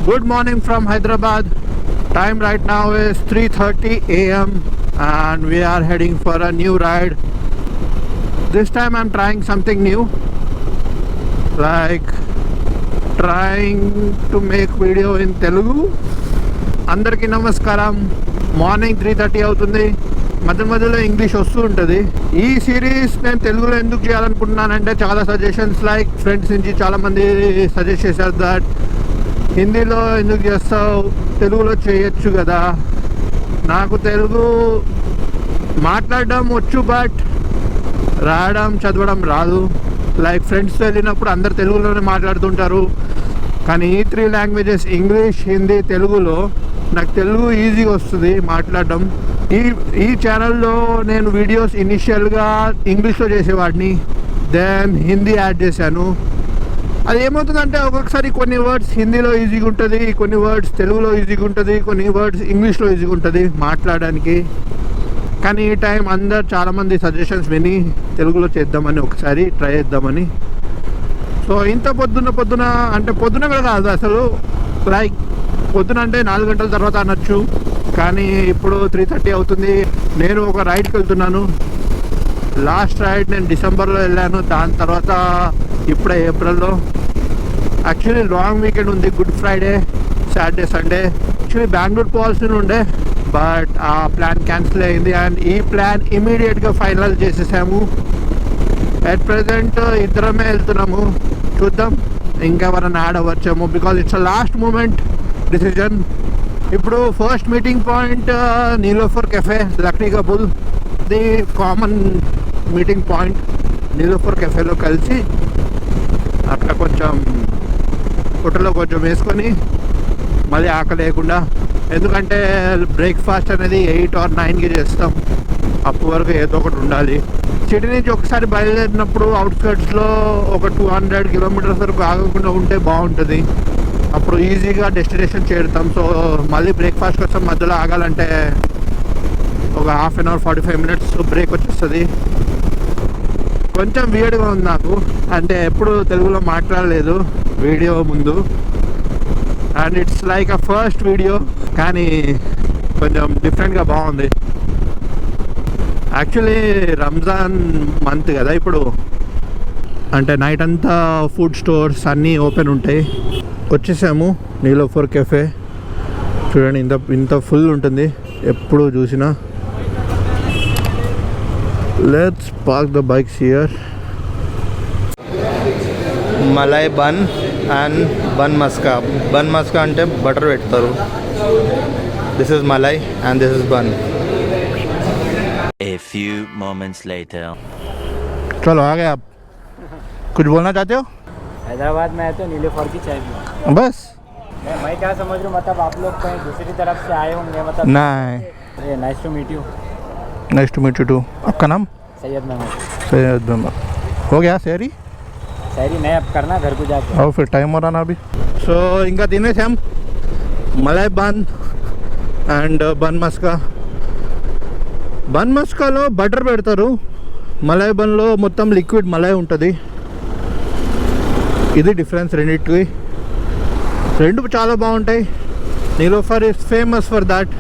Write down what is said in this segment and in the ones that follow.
Good morning from Hyderabad. Time right now is 3:30 a.m. and we are heading for a new ride. This time I'm trying something new, like trying to make video in Telugu. Andarki namaskaram. Morning 3:30 అవుతుంది. మధ్యలో English వస్తూ ఉంటుంది. ఈ series నేను తెలుగులో ఎందుకు చేయాలనుకుంటున్నానంటే చాలా suggestions like friends నుంచి చాలామంది సజెస్ట్ చేశారు దట్ హిందీలో ఎందుకు చేస్తావు, తెలుగులో చేయొచ్చు కదా. నాకు తెలుగు మాట్లాడడం వచ్చు, బట్ రాయడం చదవడం రాదు. లైక్ ఫ్రెండ్స్తో వెళ్ళినప్పుడు అందరు తెలుగులోనే మాట్లాడుతుంటారు, కానీ ఈ 3 లాంగ్వేజెస్ ఇంగ్లీష్, హిందీ, తెలుగులో నాకు తెలుగు ఈజీగా వస్తుంది మాట్లాడడం. ఈ ఛానల్లో నేను వీడియోస్ ఇనిషియల్గా ఇంగ్లీష్లో చేసేవాడిని, దెన్ హిందీ యాడ్ చేశాను. అది ఏమవుతుందంటే ఒక్కొక్కసారి కొన్ని వర్డ్స్ హిందీలో ఈజీగా ఉంటుంది, కొన్ని వర్డ్స్ తెలుగులో ఈజీగా ఉంటుంది, కొన్ని వర్డ్స్ ఇంగ్లీష్లో ఈజీగా ఉంటుంది మాట్లాడడానికి. కానీ ఈ టైం చాలామంది సజెషన్స్ విని తెలుగులో చేద్దామని ఒకసారి ట్రై చేద్దామని. సో ఇంత పొద్దున అంటే పొద్దున కూడా కాదు అసలు, లైక్ పొద్దున అంటే 4 గంటల తర్వాత అనొచ్చు, కానీ ఇప్పుడు 3:30 అవుతుంది. నేను ఒక రైడ్కి వెళ్తున్నాను. లాస్ట్ రైడ్ నేను డిసెంబర్లో వెళ్ళాను, దాని తర్వాత ఇప్పుడే ఏప్రిల్లో. యాక్చువల్లీ లాంగ్ వీకెండ్ ఉంది, Good Friday, Saturday, Sunday. Actually Bengaluru పోవాల్సి ఉండే, బట్ ఆ ప్లాన్ క్యాన్సిల్ అయింది అండ్ ఈ ప్లాన్ ఇమీడియట్గా ఫైనల్ చేసేసాము. అట్ ప్రెజెంట్ ఇద్దరమే వెళ్తున్నాము, చూద్దాం ఇంకెవరైనా యాడ్ అవ్వచ్చేమో, because it's a last moment decision. ఇప్పుడు first meeting point Niloufer cafe, Lakdikapul. The common meeting point Niloufer కెఫేలో కలిసి అక్కడ కొంచెం హోటల్లో కొంచెం వేసుకొని మళ్ళీ ఆకలి లేకుండా, ఎందుకంటే బ్రేక్ఫాస్ట్ అనేది 8 or 9కి చేస్తాం, అప్పటి వరకు ఏదో ఒకటి ఉండాలి. సిటీ నుంచి ఒకసారి బయలుదేరినప్పుడు అవుట్స్కట్స్లో ఒక 200 కిలోమీటర్స్ వరకు ఆగకుండా ఉంటే బాగుంటుంది, అప్పుడు ఈజీగా డెస్టినేషన్ చేరుతాం. సో మళ్ళీ బ్రేక్ఫాస్ట్ కోసం మధ్యలో ఆగాలంటే ఒక half an hour 45 minutes break వచ్చేస్తుంది. కొంచెం వియర్డ్గా ఉంది నాకు, అంటే ఎప్పుడు తెలుగులో మాట్లాడలేదు వీడియో ముందు, and it's like a first video, కానీ కొంచెం డిఫరెంట్గా బాగుంది. యాక్చువల్లీ రంజాన్ మంత్ కదా ఇప్పుడు, అంటే నైట్ అంతా ఫుడ్ స్టోర్స్ అన్నీ ఓపెన్ ఉంటాయి. వచ్చేసాము నీలోఫర్ కెఫే. చూడండి ఇంత ఫుల్ ఉంటుంది ఎప్పుడు చూసినా. Let's park the bikes here. Malai bun and bun maska. Bun maska అంటే బటర్ పెడతారు. This is malai and this is bun. A few moments later. चलो आ गए आप, कुछ बोलना चाहते हो? हैदराबाद में आए तो नीलोफर की चाय पी। बस मैं क्या समझ रहा हूँ, मतलब आप लोग कहीं दूसरी तरफ से आए होंगे, मतलब नहीं. Nice to meet you. Nice to meet you too. आपका नाम? सैयद महमूद. सैयद महमूद. हो गया शहरी? शहरी नहीं, अब करना घर को जाके. और फिर टाइम हो रहा ना अभी. सो इनका తినేసి हम malai bun and bun maska. Bun మస్కాలో బటర్ పెడతారు, మలై బన్లో మొత్తం లిక్విడ్ మలై ఉంటుంది. ఇది డిఫరెన్స్ రెండింటికి. రెండు చాలా బాగుంటాయి. Niloufer is famous for that.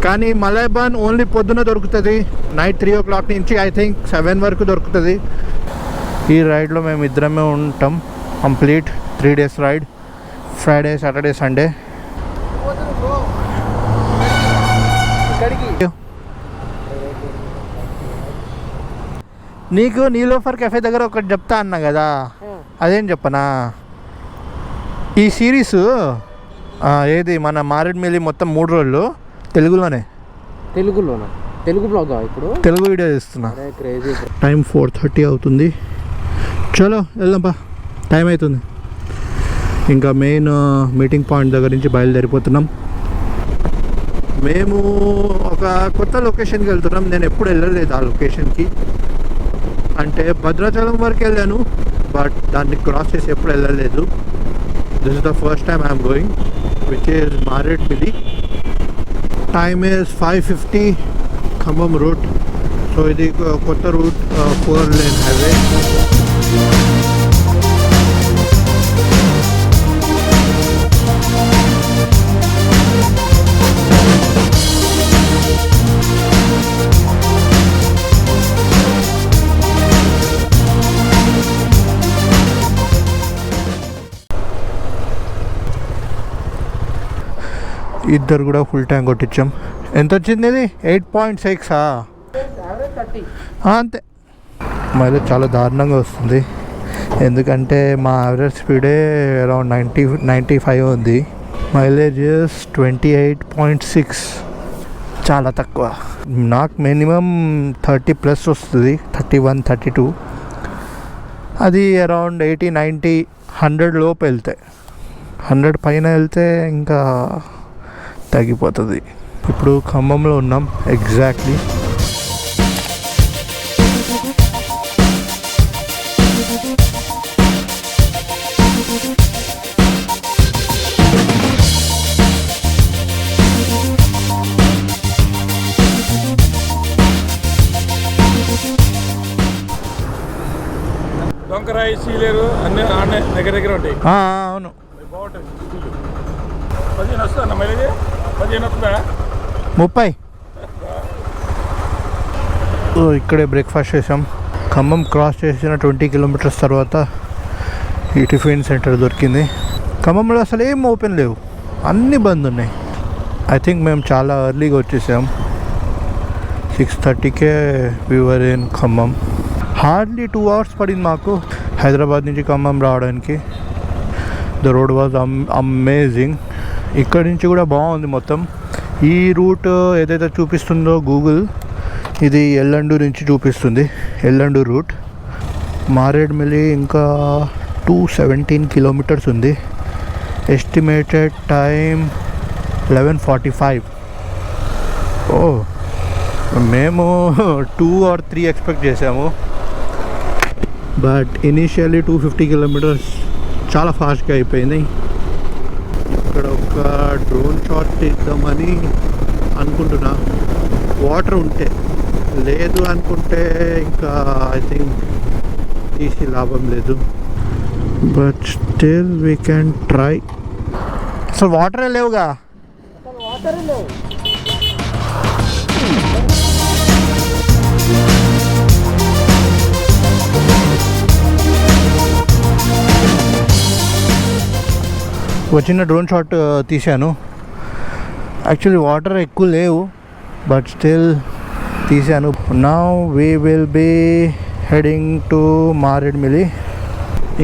కానీ మలై బన్ ఓన్లీ పొద్దున దొరుకుతుంది, నైట్ 3 o'clock నుంచి ఐ థింక్ 7 వరకు దొరుకుతుంది. ఈ రైడ్లో మేము ఇద్దరమే ఉంటాం. Complete 3 days ride, friday, Saturday, sunday. నీకు నీలోఫర్ కెఫే దగ్గర ఒకటి చెప్తా అన్నా కదా, అదేం చెప్పనా, ఈ సిరీస్ ఏది మన మారేడుమిల్లి మొత్తం 3 రోజులు తెలుగులోనే. తెలుగు బ్లాగ్ ఇప్పుడు తెలుగు వీడియో చేస్తున్నా. టైం 4:30 అవుతుంది. చలో వెళ్దాంపా, టైం అవుతుంది. ఇంకా మెయిన్ మీటింగ్ పాయింట్ దగ్గర నుంచి బయలుదేరిపోతున్నాం. మేము ఒక కొత్త లొకేషన్కి వెళ్తున్నాం. నేను ఎప్పుడు వెళ్ళలేదు ఆ లొకేషన్కి, అంటే భద్రాచలం వరకు వెళ్ళాను, బట్ దాన్ని క్రాస్ చేసి ఎప్పుడు వెళ్ళలేదు. This is the first time I'm going, which is Maredumilli. Time is 5:50 Khammam route. So ఇది కొత్త రూట్, 4-lane హైవే. ఇద్దరు కూడా ఫుల్ ట్యాంక్ కొట్టించాం. ఎంత వచ్చింది ఇది? 8.6. అంతే. మైలేజ్ చాలా దారుణంగా వస్తుంది, ఎందుకంటే మా యావరేజ్ స్పీడే అరౌండ్ 95 ఉంది. మైలేజ్ 28.6, చాలా తక్కువ. నాకు మినిమం 30+ వస్తుంది, 31, 32. అది అరౌండ్ 80, 90, 100 లోపు వెళ్తాయి. 100 పైన వెళ్తే ఇంకా తగ్గిపోతుంది. ఇప్పుడు ఖమ్మంలో ఉన్నాం ఎగ్జాక్ట్లీ. దొంకరాయి సీలేరు అన్నీ ఆడే దగ్గర ఉంటాయి. అవును, బాగుంటుంది. 15 వస్తుందా మైలేజ్? 15 వస్తుందా? 30. ఇక్కడే బ్రేక్ఫాస్ట్ చేసాం. ఖమ్మం క్రాస్ చేసిన 20 కిలోమీటర్స్ తర్వాత ఈ టిఫిన్ సెంటర్ దొరికింది. ఖమ్మంలో అసలు ఏం ఓపెన్ లేవు, అన్నీ బంద్ ఉన్నాయి. ఐ థింక్ మేము చాలా ఎర్లీగా వచ్చేసాం. 6:30కే we were in Khammam. Hardly 2 hours పడింది మాకు హైదరాబాద్ నుంచి ఖమ్మం రావడానికి. The road was amazing. ఇక్కడి నుంచి కూడా బాగుంది మొత్తం. ఈ రూట్ ఏదైతే చూపిస్తుందో గూగుల్, ఇది ఎల్లండూరు నుంచి చూపిస్తుంది, ఎల్లండూరు రూట్. మారేడుమిల్లి ఇంకా 217 కిలోమీటర్స్ ఉంది. Estimated time 11:45. మేము 2 or 3 ఎక్స్పెక్ట్ చేసాము, బట్ ఇనీషియల్లీ 250 కిలోమీటర్స్ చాలా ఫాస్ట్గా అయిపోయింది. ఇక్కడ ఒక డ్రోన్ షాట్ తీద్దామని అనుకుంటున్నా, వాటర్ ఉంటే. లేదు అనుకుంటే ఇంకా ఐ థింక్ తీసి లాభం లేదు, but still we can try. అసలు వాటరే లేవుగా. ఒక చిన్న డ్రోన్ షాట్ తీశాను. యాక్చువల్లీ వాటర్ ఎక్కువ లేవు, బట్ స్టిల్ తీశాను. Now we will be heading to Maredumilli.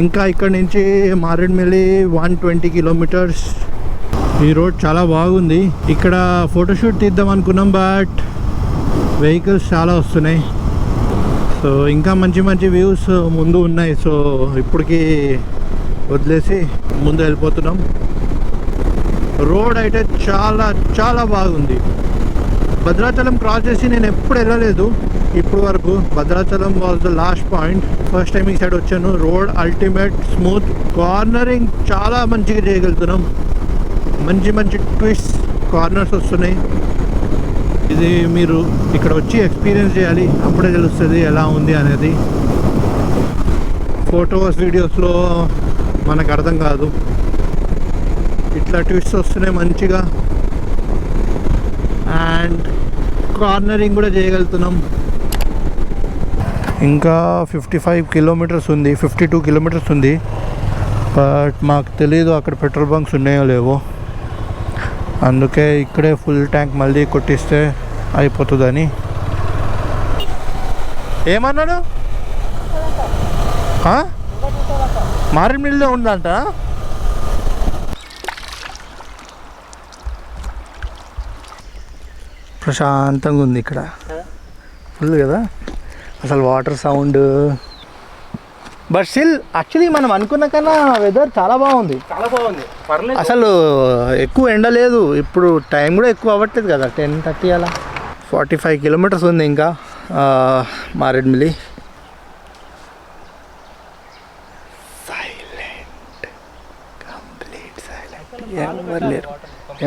ఇంకా ఇక్కడ నుంచి మారేడుమిల్లి 120 కిలోమీటర్స్. ఈ రోడ్ చాలా బాగుంది. ఇక్కడ ఫోటోషూట్ తీద్దాం అనుకున్నాం, బట్ వెహికల్స్ చాలా వస్తున్నాయి. సో ఇంకా మంచి మంచి వ్యూస్ ముందు ఉన్నాయి. సో ఇప్పటికి వదిలేసి ముందు వెళ్ళిపోతున్నాం. రోడ్ అయితే చాలా చాలా బాగుంది. భద్రాచలం క్రాస్ చేసి నేను ఎప్పుడు వెళ్ళలేదు ఇప్పుడు వరకు. Bhadrachalam was the last point. First time ఈ సైడ్ వచ్చాను. రోడ్ అల్టిమేట్, స్మూత్, కార్నరింగ్ చాలా మంచిగా చేయగలుగుతున్నాం. మంచి మంచి ట్విస్ట్ కార్నర్స్ వస్తున్నాయి. ఇది మీరు ఇక్కడ వచ్చి ఎక్స్పీరియన్స్ చేయాలి, అప్పుడే తెలుస్తుంది ఎలా ఉంది అనేది. ఫొటోస్ వీడియోస్లో మనకు అర్థం కాదు. ఇట్లా ట్విస్ట్ వస్తున్నాయి మంచిగా, అండ్ కార్నరింగ్ కూడా చేయగలుగుతున్నాం. ఇంకా 55 కిలోమీటర్స్ ఉంది, 52 కిలోమీటర్స్ ఉంది. బట్ మాకు తెలీదు అక్కడ పెట్రోల్ బంక్స్ ఉన్నాయో లేవో, అందుకే ఇక్కడే ఫుల్ ట్యాంక్ మళ్ళీ కొట్టిస్తే అయిపోతుందని. ఏమన్నాడు? మారేడుమిల్లిలో ఉందంట. ప్రశాంతంగా ఉంది ఇక్కడ, ఫుల్ కదా అసలు water sound. But still actually మనం అనుకున్న కన్నా వెదర్ చాలా బాగుంది. పర్లేదు. అసలు ఎక్కువ ఎండ లేదు. ఇప్పుడు టైం కూడా ఎక్కువ అవ్వట్లేదు కదా, 10:30 అలా. 45 కిలోమీటర్స్ ఉంది ఇంకా మారేడుమిల్లి. Silent, complete silent.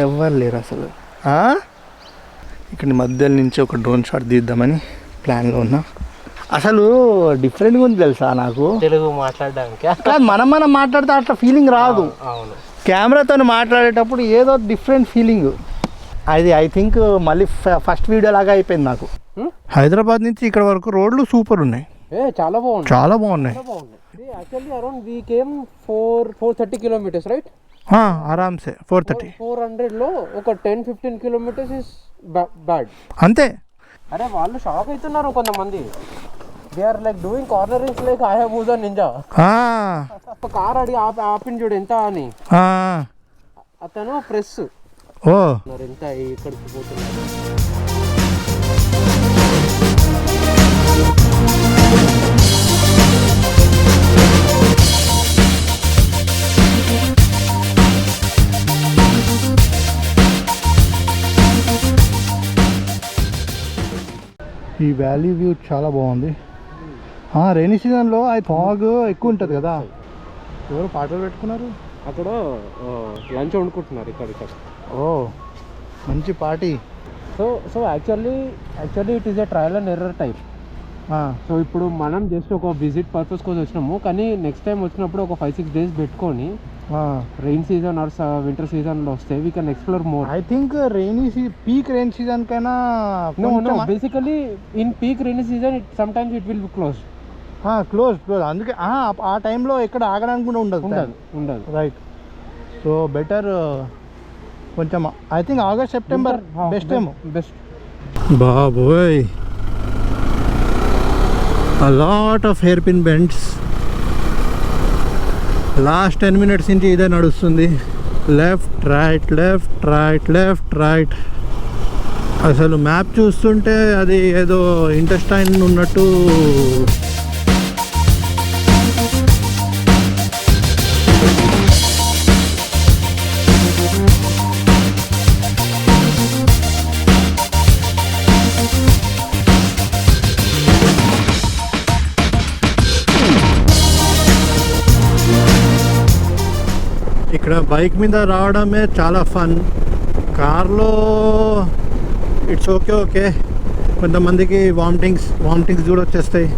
ఎవరు లేరు అసలు. ఇక్కడ మధ్యలో నుంచి ఒక డ్రోన్ షాట్ తీద్దామని ప్లాన్లో ఉన్నా. అసలు డిఫరెంట్గా ఉంది తెలుసా నాకు తెలుగు మాట్లాడడానికి. కాదు, మనం మాట్లాడితే అట్లా ఫీలింగ్ రాదు. అవును, కెమెరాతో మాట్లాడేటప్పుడు ఏదో డిఫరెంట్ ఫీలింగ్. అది ఐ థింక్ మళ్ళీ ఫస్ట్ వీడియో లాగా అయిపోయింది నాకు. హైదరాబాద్ నుంచి ఇక్కడ వరకు రోడ్లు సూపర్ ఉన్నాయి. చాలా బాగుంది, చాలా బాగున్నాయి. Actually around we came 430 kilometres right. ఆరామ్సే 430. 400లో ఒక 10-15 కిలోమీటర్స్ ఇస్ బ్యాడ్ అంతే. అరే వాళ్ళు షాక్ అవుతున్నారు కొంతమంది. They are like doing cornerings like Hayabusa Ninja. Car అడిగి ఆపిన చూడు ఎంత అని, అతను ప్రెస్ ఎంత ఇక్కడికి పోతున్నారు. ఈ వ్యాలీ వ్యూ చాలా బాగుంది. రైనీ సీజన్లో అది ఫాగ్ ఎక్కువ ఉంటుంది కదా. ఎవరు పాటలు పెట్టుకున్నారు అక్కడ, లంచ్ వండుకుంటున్నారు ఇక్కడ. మంచి party. So actually it is a trial and error type. So ఇప్పుడు మనం జస్ట్ ఒక విజిట్ పర్పస్ కోసం వచ్చినాము, కానీ నెక్స్ట్ టైం వచ్చినప్పుడు ఒక 5-6 days పెట్టుకొని రెయిన్ సీజన్ ఆర్ వింటర్ సీజన్లో వస్తే we can explore more. I think peak rain season కైనా basically in peak rain season sometimes it will be close. అందుకే ఆ టైంలో ఎక్కడ ఆగడానికి కూడా ఉండదు. రైట్. సో బెటర్ కొంచెం I think August September best ఏమో. బెస్ట్. బాబోయ్, a lot of hairpin bends. Last 10 minutes నుంచి ఇదే నడుస్తుంది. Left right. అసలు మ్యాప్ చూస్తుంటే అది ఏదో ఇంటెస్టైన్ ఉన్నట్టు. ఇక్కడ బైక్ మీద రావడమే చాలా ఫన్. కార్లో ఇట్స్ ఓకే, కొంతమందికి వామిటింగ్స్ కూడా వచ్చేస్తాయి.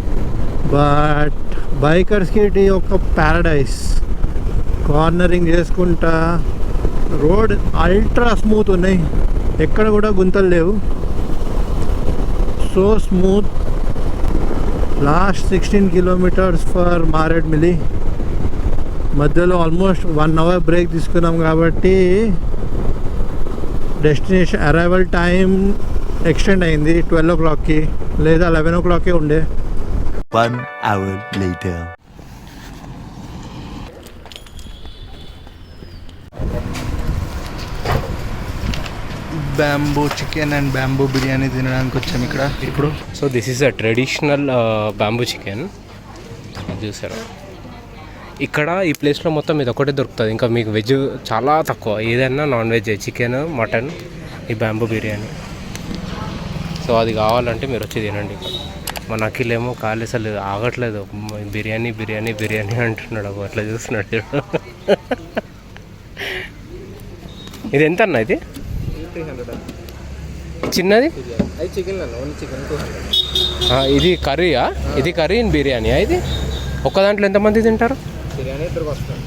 బట్ బైకర్స్కి ఇది ఒక ప్యారడైస్. కార్నరింగ్ చేసుకుంటా, రోడ్ అల్ట్రా స్మూత్ ఉన్నాయి, ఎక్కడ కూడా గుంతలు లేవు. So smooth. Last 16 kilometers for Maredumilli. మధ్యలో ఆల్మోస్ట్ 1 hour బ్రేక్ తీసుకున్నాం కాబట్టి డెస్టినేషన్ అరైవల్ టైం ఎక్స్టెండ్ అయింది 12 o'clockకి, లేదా 11 o'clockకే ఉండే. 1 hour later. Bamboo chicken and bamboo biryani తినడానికి వచ్చాము ఇక్కడ ఇప్పుడు. So this is a traditional bamboo chicken. చూసారా, ఇక్కడ ఈ ప్లేస్లో మొత్తం ఇది ఒకటే దొరుకుతుంది. ఇంకా మీకు వెజ్ చాలా తక్కువ, ఏదైనా నాన్ వెజ్, చికెన్, మటన్, ఈ బ్యాంబూ బిర్యానీ. సో అది కావాలంటే మీరు వచ్చి తినండి. ఇక్కడ మన అఖిల్ ఏమో కాలు అసలు ఆగట్లేదు, బిర్యానీ బిర్యానీ బిర్యానీ అంటున్నాడు. అట్లా చూస్తున్నాడు. ఇది ఎంత అన్న? ఇది 300. చిన్నది ఇది కర్రీయా? ఇది కర్రీ ఇన్ బిర్యానీయా? ఇది ఒక్క దాంట్లో ఎంతమంది తింటారు? బిర్యానీ 2 వస్తుంది.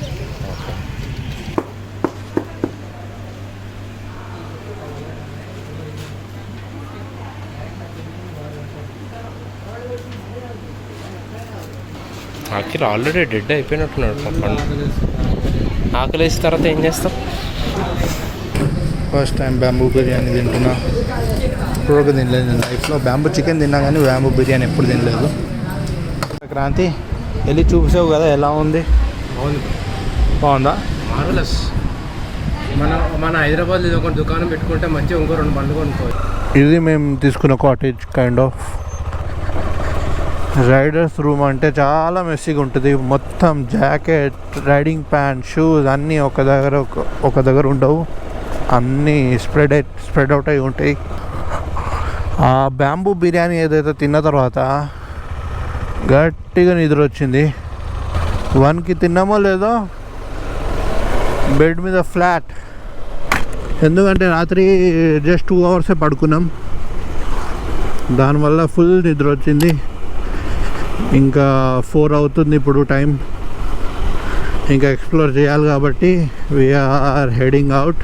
అఖిల్ ఆల్రెడీ డెడ్ అయిపోయినట్టున్నాడు. ఆకలి వేసిన తర్వాత ఏం చేస్తాం? ఫస్ట్ టైం బ్యాంబూ బిర్యానీ తింటున్నా. ఇప్పుడు ఒక తినలేదు నేను లైఫ్లో. బ్యాంబూ చికెన్ తిన్నా కానీ బ్యాంబూ బిర్యానీ ఎప్పుడు తినలేదు. క్రాంతి వెళ్ళి చూసావు కదా, ఎలా ఉంది? బాగుందా? మార్వెలస్. మన హైదరాబాద్లో ఇది ఒక దుకాణం పెట్టుకుంటే మంచిగా ఇంకో 2 బండ్లు కొనుక్కోవచ్చు. ఇది మేము తీసుకున్న cottage kind of. Riders room అంటే చాలా మెస్సీగా ఉంటుంది. మొత్తం జాకెట్, రైడింగ్ ప్యాంట్, షూస్ అన్నీ ఒక దగ్గర ఉండవు, అన్నీ స్ప్రెడ్ అవుట్ అయి ఉంటాయి. ఆ బ్యాంబూ బిర్యానీ ఏదైతే తిన్న తర్వాత గట్టిగా నిద్ర వచ్చింది. 1కి తిన్నామో లేదో బెడ్ మీద ఫ్లాట్. ఎందుకంటే రాత్రి జస్ట్ 2 hours పడుకున్నాం, దానివల్ల ఫుల్ నిద్ర వచ్చింది. ఇంకా 4 అవుతుంది ఇప్పుడు టైం. ఇంకా ఎక్స్ప్లోర్ చేయాలి కాబట్టి వీఆర్ హెడింగ్ అవుట్.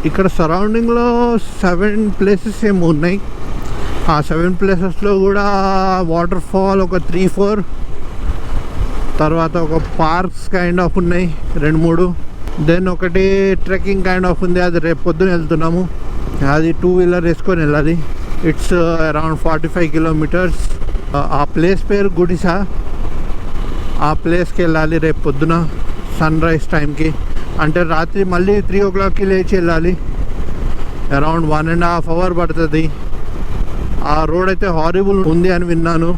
ఇక్కడ సరౌండింగ్లో 7 places ఏమో ఉన్నాయి. ఆ 7 ప్లేసెస్లో కూడా వాటర్ ఫాల్ ఒక 3-4, తర్వాత ఒక పార్క్స్ కైండ్ ఆఫ్ ఉన్నాయి 2-3, దెన్ ఒకటి ట్రెక్కింగ్ కైండ్ ఆఫ్ ఉంది, అది రేపు పొద్దున వెళ్తున్నాము. అది 2 వీలర్ వేసుకొని వెళ్ళాలి. It's around 45 kilometres. ఆ ప్లేస్ పేరు గుడిసా. ఆ ప్లేస్కి వెళ్ళాలి రేపు పొద్దున సన్ రైజ్ టైంకి. అంటే రాత్రి మళ్ళీ 3 o'clockకి లేచి వెళ్ళాలి. అరౌండ్ 1.5 hour పడుతుంది. ఆ రోడ్ అయితే హారిబుల్ ఉంది అని విన్నాను.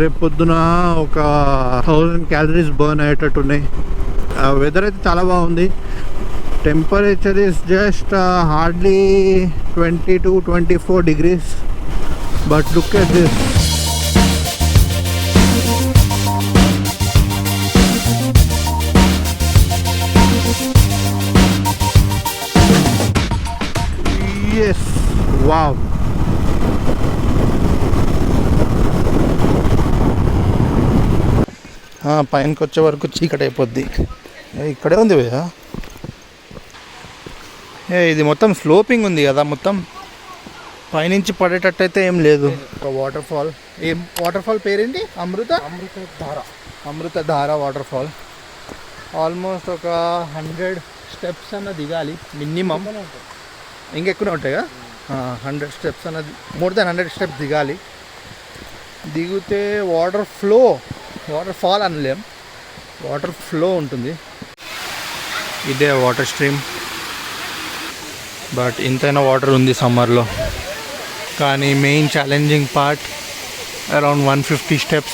రేపు పొద్దున ఒక 1000 calories బర్న్ అయ్యేటట్టు ఉన్నాయి. వెదర్ అయితే చాలా బాగుంది. Temperature is just hardly 20-24 degrees. But look at this. Yes, wow. పైనకి వచ్చే వరకు చీకటి అయిపోద్ది. ఇక్కడే ఉంది భయ్యా. ఇది మొత్తం స్లోపింగ్ ఉంది కదా, మొత్తం పైనుంచి పడేటట్టు అయితే ఏం లేదు. ఒక వాటర్ ఫాల్. ఏం వాటర్ ఫాల్ పేరేంటి? Amruthadhara water fall. ఆల్మోస్ట్ ఒక 100 steps అన్న దిగాలి మినిమం. ఇంకెక్కువ ఉంటాయిగా. 100 steps అన్నది, మోర్ దెన్ 100 steps దిగాలి. దిగితే వాటర్ ఫాల్ అనలేం, వాటర్ ఫ్లో ఉంటుంది. ఇదే వాటర్ స్ట్రీమ్. బట్ ఇంతైనా వాటర్ ఉంది సమ్మర్లో. కానీ main challenging part around 150 steps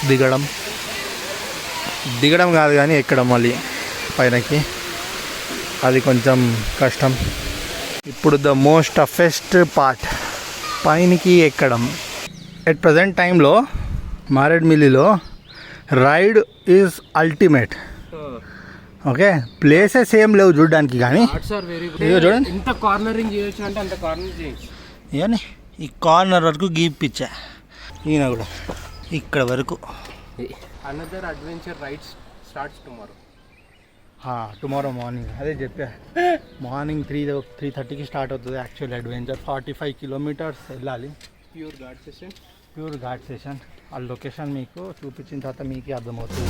దిగడం కాదు కానీ ఎక్కడం మళ్ళీ పైనకి, అది కొంచెం కష్టం. ఇప్పుడు ద మోస్ట్ టఫెస్ట్ పార్ట్ పైనకి ఎక్కడం. ఎట్ ప్రజెంట్ టైంలో మారేడుమిల్లిలో ride is ultimate. Okay, places ఏం లేవు చూడడానికి, కానీ చూడండి ఇంత కార్నరింగ్ చేయొచ్చు అంటే అంత కార్నరింగ్ చేయొచ్చు. ఇవన్నీ ఈ కార్నర్ వరకు గీపిచ్చా. ఈయన కూడా ఇక్కడ వరకు. Another adventure rides starts tomorrow morning. అదే చెప్పా, మార్నింగ్ 3:30కి స్టార్ట్ అవుతుంది యాక్చువల్ అడ్వెంచర్. 45 kilometers వెళ్ళాలి. Pure ghat session. ఆ లొకేషన్ మీకు చూపించిన తర్వాత మీకే అర్థమవుతుంది.